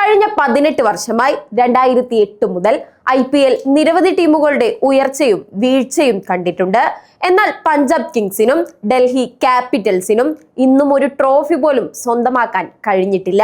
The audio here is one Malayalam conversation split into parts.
കഴിഞ്ഞ 18 വർഷമായി 2008 മുതൽ IPL നിരവധി ടീമുകളുടെ ഉയർച്ചയും വീഴ്ചയും കണ്ടിട്ടുണ്ട്. എന്നാൽ പഞ്ചാബ് കിങ്സിനും ഡൽഹി ക്യാപിറ്റൽസിനും ഇന്നും ഒരു ട്രോഫി പോലും സ്വന്തമാക്കാൻ കഴിഞ്ഞിട്ടില്ല.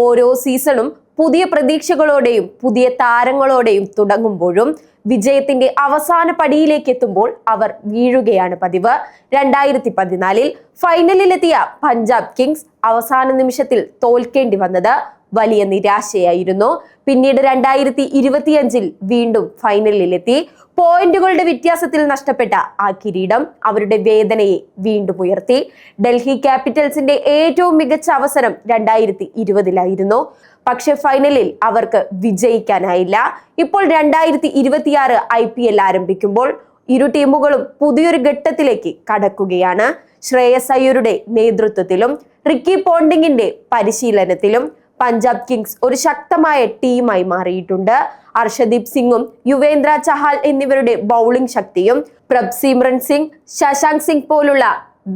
ഓരോ സീസണും പുതിയ പ്രതീക്ഷകളോടെയും പുതിയ താരങ്ങളോടെയും തുടങ്ങുമ്പോഴും വിജയത്തിന്റെ അവസാന പടിയിലേക്ക് എത്തുമ്പോൾ അവർ വീഴുകയാണ് പതിവ്. 2014 ഫൈനലിലെത്തിയ പഞ്ചാബ് കിങ്സ് അവസാന നിമിഷത്തിൽ തോൽക്കേണ്ടി വന്നത് വലിയ നിരാശയായിരുന്നു. പിന്നീട് 2025 വീണ്ടും ഫൈനലിലെത്തി. പോയിന്റുകളുടെ വ്യത്യാസത്തിൽ നഷ്ടപ്പെട്ട ആ കിരീടം അവരുടെ വേദനയെ വീണ്ടും ഉയർത്തി. ഡൽഹി ക്യാപിറ്റൽസിന്റെ ഏറ്റവും മികച്ച അവസരം 2020 പക്ഷെ ഫൈനലിൽ അവർക്ക് വിജയിക്കാനായില്ല. ഇപ്പോൾ 2026 IPL ആരംഭിക്കുമ്പോൾ ഇരു ടീമുകളും പുതിയൊരു ഘട്ടത്തിലേക്ക് കടക്കുകയാണ്. ശ്രേയസ് അയ്യരുടെ നേതൃത്വത്തിലും റിക്കി പോണ്ടിങ്ങിന്റെ പരിശീലനത്തിലും പഞ്ചാബ് കിങ്സ് ഒരു ശക്തമായ ടീമായി മാറിയിട്ടുണ്ട്. അർഷദീപ് സിംഗും യുവേന്ദ്ര ചഹാൽ എന്നിവരുടെ ബൗളിംഗ് ശക്തിയും പ്രഭ്സിമ്രൻ സിംഗ്, ശശാങ്ക് സിംഗ് പോലുള്ള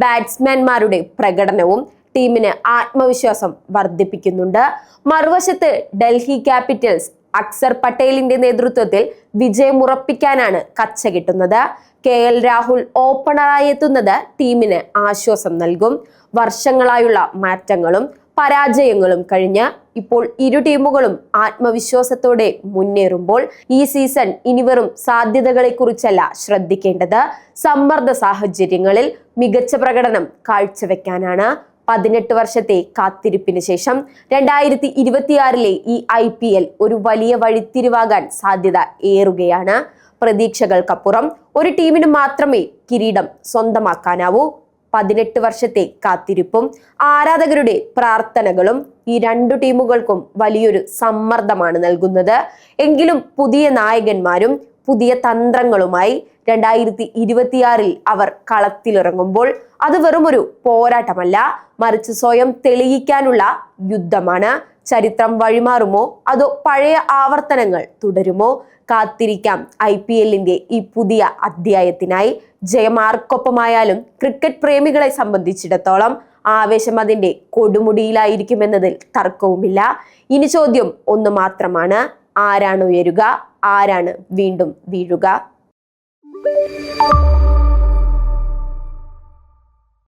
ബാറ്റ്സ്മാൻമാരുടെ പ്രകടനവും ടീമിന് ആത്മവിശ്വാസം വർദ്ധിപ്പിക്കുന്നുണ്ട്. മറുവശത്ത് ഡൽഹി ക്യാപിറ്റൽസ് അക്സർ പട്ടേലിന്റെ നേതൃത്വത്തിൽ വിജയമുറപ്പിക്കാനാണ് കച്ചകെട്ടുന്നത്. KL രാഹുൽ ഓപ്പണറായി എത്തുന്നത് ടീമിന് ആശ്വാസം നൽകും. വർഷങ്ങളായുള്ള മാറ്റങ്ങളും പരാജയങ്ങളും കഴിഞ്ഞ് ഇപ്പോൾ ഇരു ടീമുകളും ആത്മവിശ്വാസത്തോടെ മുന്നേറുമ്പോൾ ഈ സീസൺ ഇനി വെറും സാധ്യതകളെ കുറിച്ചല്ല ശ്രദ്ധിക്കേണ്ടത്, സമ്മർദ്ദ സാഹചര്യങ്ങളിൽ മികച്ച പ്രകടനം കാഴ്ചവെക്കാനാണ്. 18 വർഷത്തെ കാത്തിരിപ്പിന് ശേഷം 2026 ഈ IPL ഒരു വലിയ വഴിത്തിരിവാകാൻ സാധ്യത ഏറുകയാണ്. പ്രതീക്ഷകൾക്കപ്പുറം ഒരു ടീമിന് മാത്രമേ കിരീടം സ്വന്തമാക്കാനാവൂ. 18 വർഷത്തെ കാത്തിരിപ്പും ആരാധകരുടെ പ്രാർത്ഥനകളും ഈ രണ്ടു ടീമുകൾക്കും വലിയൊരു സമ്മർദ്ദമാണ് നൽകുന്നത്. എങ്കിലും പുതിയ നായകന്മാരും പുതിയ തന്ത്രങ്ങളുമായി 2026 അവർ കളത്തിലിറങ്ങുമ്പോൾ അത് വെറുമൊരു പോരാട്ടമല്ല, മറിച്ച് സ്വയം തെളിയിക്കാനുള്ള യുദ്ധമാണ്. ചരിത്രം വഴിമാറുമോ അതോ പഴയ ആവർത്തനങ്ങൾ തുടരുമോ? കാത്തിരിക്കാം IPLന്റെ ഈ പുതിയ അധ്യായത്തിനായി. ജയം ആർക്കൊപ്പമായാലും ക്രിക്കറ്റ് പ്രേമികളെ സംബന്ധിച്ചിടത്തോളം ആവേശം അതിന്റെ കൊടുമുടിയിലായിരിക്കുമെന്നതിൽ തർക്കവുമില്ല. ഇനി ചോദ്യം ഒന്ന് മാത്രമാണ്, ആരാണ് ഉയരുക, ആരാണ് വീണ്ടും വീഴുക?